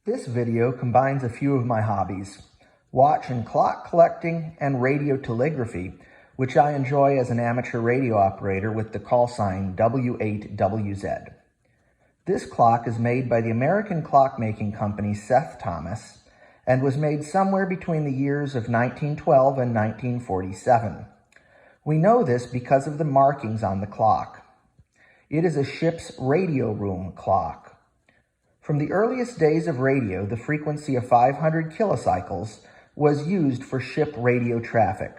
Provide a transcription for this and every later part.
This video combines a few of my hobbies, watch and clock collecting and radio telegraphy, which I enjoy as an amateur radio operator with the call sign W8WZ. This clock is made by the American clockmaking company Seth Thomas and was made somewhere between the years of 1912 and 1947. We know this because of the markings on the clock. It is a ship's radio room clock. From the earliest days of radio, the frequency of 500 kilocycles was used for ship radio traffic.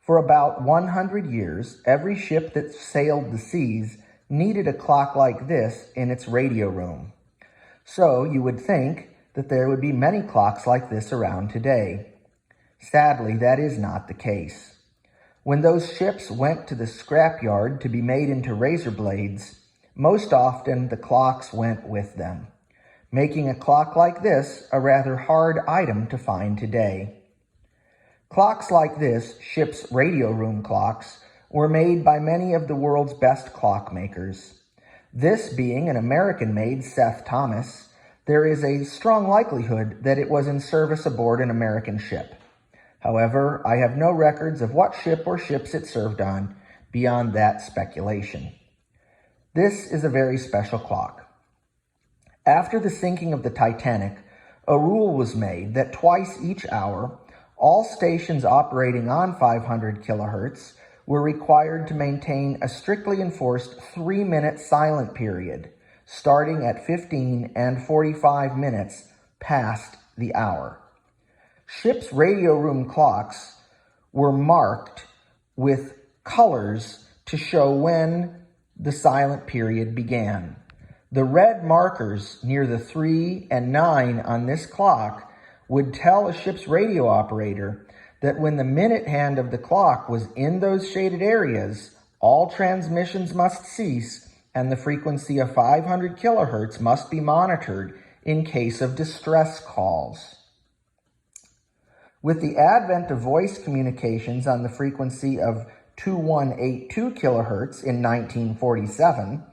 For about 100 years, every ship that sailed the seas needed a clock like this in its radio room. So you would think that there would be many clocks like this around today. Sadly, that is not the case. When those ships went to the scrapyard to be made into razor blades, most often the clocks went with them, making a clock like this a rather hard item to find today. Clocks like this, ship's radio room clocks, were made by many of the world's best clockmakers. This being an American-made Seth Thomas, there is a strong likelihood that it was in service aboard an American ship. However, I have no records of what ship or ships it served on beyond that speculation. This is a very special clock. After the sinking of the Titanic, a rule was made that twice each hour, all stations operating on 500 kilohertz were required to maintain a strictly enforced 3-minute silent period, starting at 15 and 45 minutes past the hour. Ships' radio room clocks were marked with colors to show when the silent period began. The red markers near the 3 and 9 on this clock would tell a ship's radio operator that when the minute hand of the clock was in those shaded areas, all transmissions must cease and the frequency of 500 kilohertz must be monitored in case of distress calls. With the advent of voice communications on the frequency of 2182 kilohertz in 1947,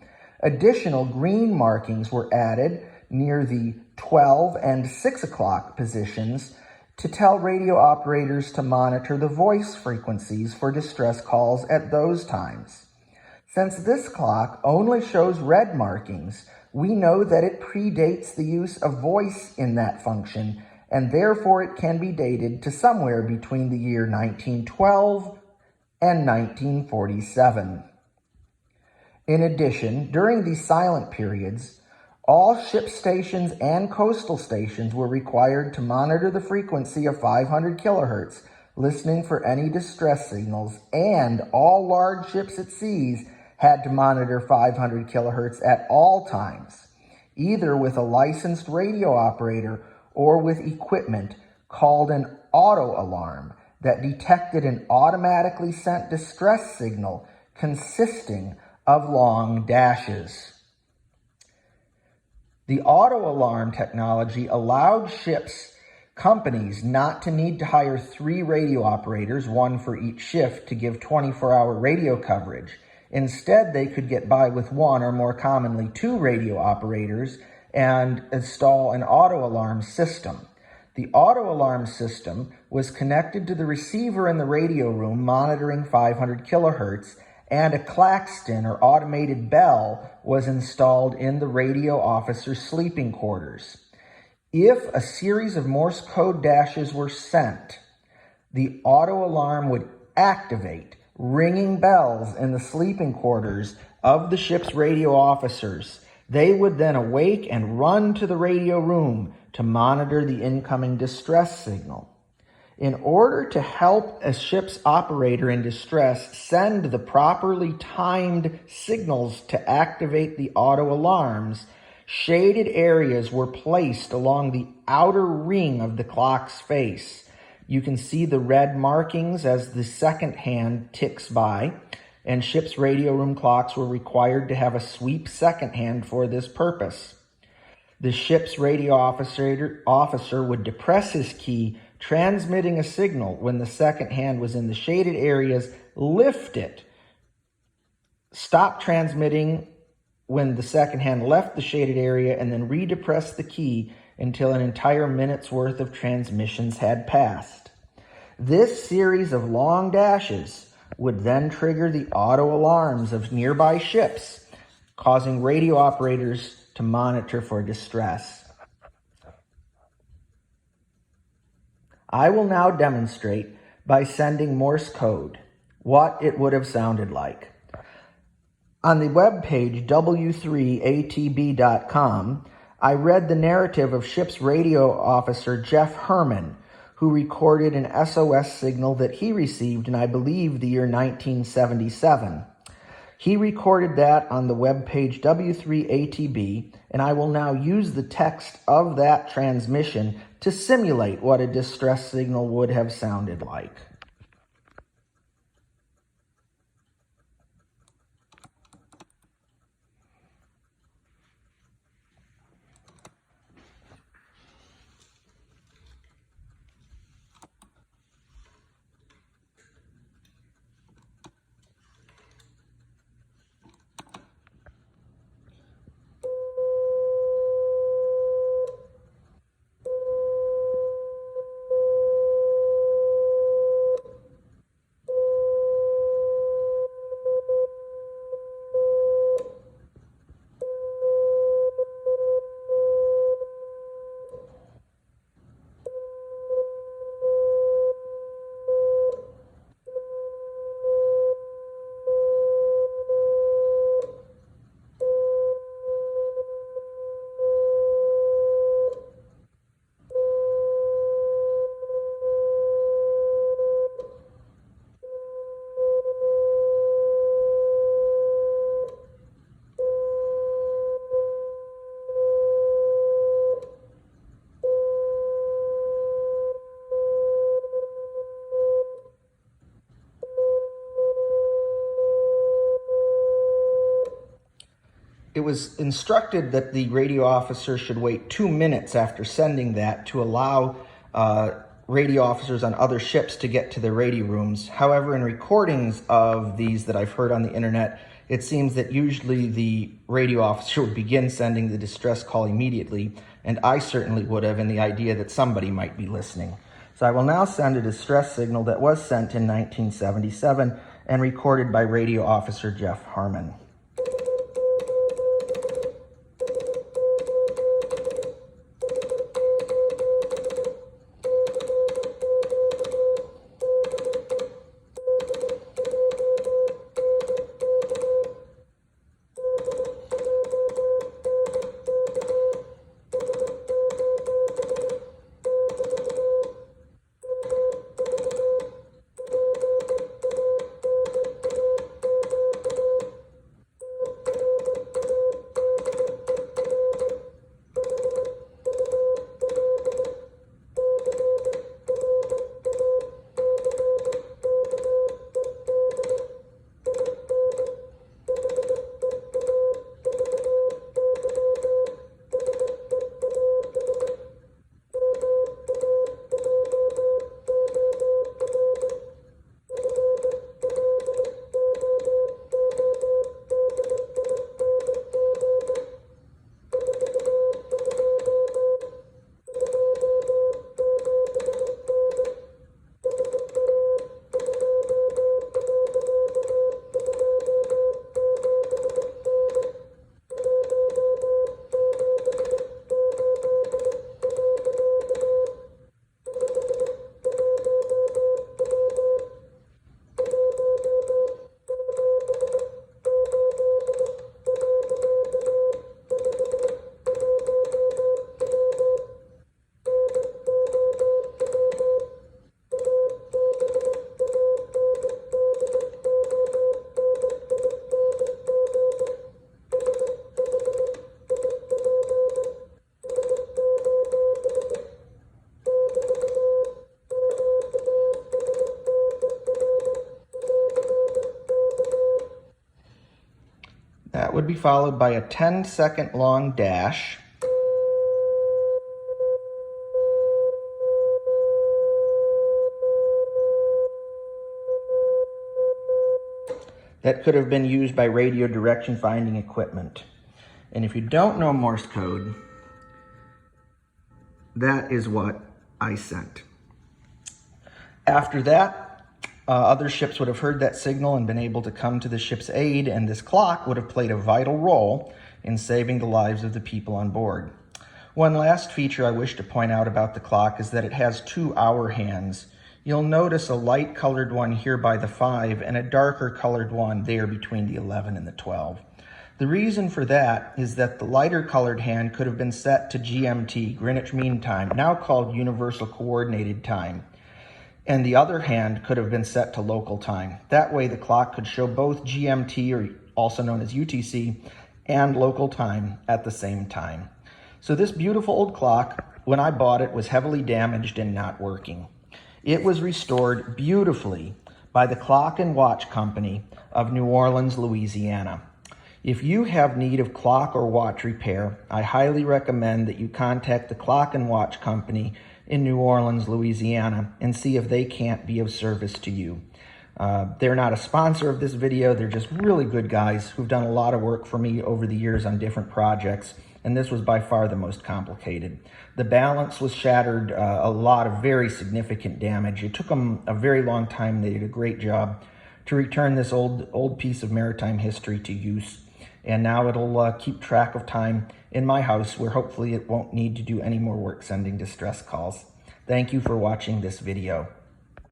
additional green markings were added near the 12 and 6 o'clock positions to tell radio operators to monitor the voice frequencies for distress calls at those times. Since this clock only shows red markings, we know that it predates the use of voice in that function, and therefore it can be dated to somewhere between the year 1912 and 1947. In addition, during these silent periods, all ship stations and coastal stations were required to monitor the frequency of 500 kilohertz, listening for any distress signals, and all large ships at seas had to monitor 500 kilohertz at all times, either with a licensed radio operator or with equipment called an auto alarm that detected an automatically sent distress signal consisting of long dashes. The auto alarm technology allowed ships companies not to need to hire 3 radio operators, 1 for each shift, to give 24-hour radio coverage. Instead, they could get by with 1 or more commonly 2 radio operators and install an auto alarm system. The auto alarm system was connected to the receiver in the radio room monitoring 500 kilohertz, and a klaxton or automated bell was installed in the radio officer's sleeping quarters. If a series of Morse Code dashes were sent, the auto alarm would activate, ringing bells in the sleeping quarters of the ship's radio officers. They would then awake and run to the radio room to monitor the incoming distress signal. In order to help a ship's operator in distress send the properly timed signals to activate the auto alarms, shaded areas were placed along the outer ring of the clock's face. You can see the red markings as the second hand ticks by, and ship's radio room clocks were required to have a sweep second hand for this purpose. The ship's radio officer would depress his key, transmitting a signal when the second hand was in the shaded areas, lift it, stop transmitting when the second hand left the shaded area, and then redepress the key until an entire minute's worth of transmissions had passed. This series of long dashes would then trigger the auto alarms of nearby ships, causing radio operators to monitor for distress. I will now demonstrate by sending Morse code what it would have sounded like. On the webpage W3ATB.com, I read the narrative of ship's radio officer Jeff Herman, who recorded an SOS signal that he received in, I believe, the year 1977. He recorded that on the webpage W3ATB, and I will now use the text of that transmission to simulate what a distress signal would have sounded like. It was instructed that the radio officer should wait 2 minutes after sending that to allow radio officers on other ships to get to their radio rooms. However, in recordings of these that I've heard on the internet, it seems that usually the radio officer would begin sending the distress call immediately, and I certainly would have in the idea that somebody might be listening. So I will now send a distress signal that was sent in 1977 and recorded by radio officer Jeff Harmon. That would be followed by a 10-second long dash. That could have been used by radio direction finding equipment. And if you don't know Morse code, that is what I sent. After that, other ships would have heard that signal and been able to come to the ship's aid, and this clock would have played a vital role in saving the lives of the people on board. One last feature I wish to point out about the clock is that it has 2 hour hands. You'll notice a light colored one here by the 5 and a darker colored one there between the 11 and the 12. The reason for that is that the lighter colored hand could have been set to GMT, Greenwich Mean Time, now called Universal Coordinated Time, and the other hand could have been set to local time. That way the clock could show both GMT, or also known as UTC, and local time at the same time. So this beautiful old clock, when I bought it, was heavily damaged and not working. It was restored beautifully by the Clock and Watch Company of New Orleans, Louisiana. If you have need of clock or watch repair, I highly recommend that you contact the Clock and Watch Company in New Orleans, Louisiana, and see if they can't be of service to you. They're not a sponsor of this video. They're just really good guys who've done a lot of work for me over the years on different projects, and this was by far the most complicated. The balance was shattered, a lot of very significant damage. It took them a very long time. They did a great job to return this old piece of maritime history to use, and now it'll keep track of time in my house, where hopefully it won't need to do any more work sending distress calls. Thank you for watching this video.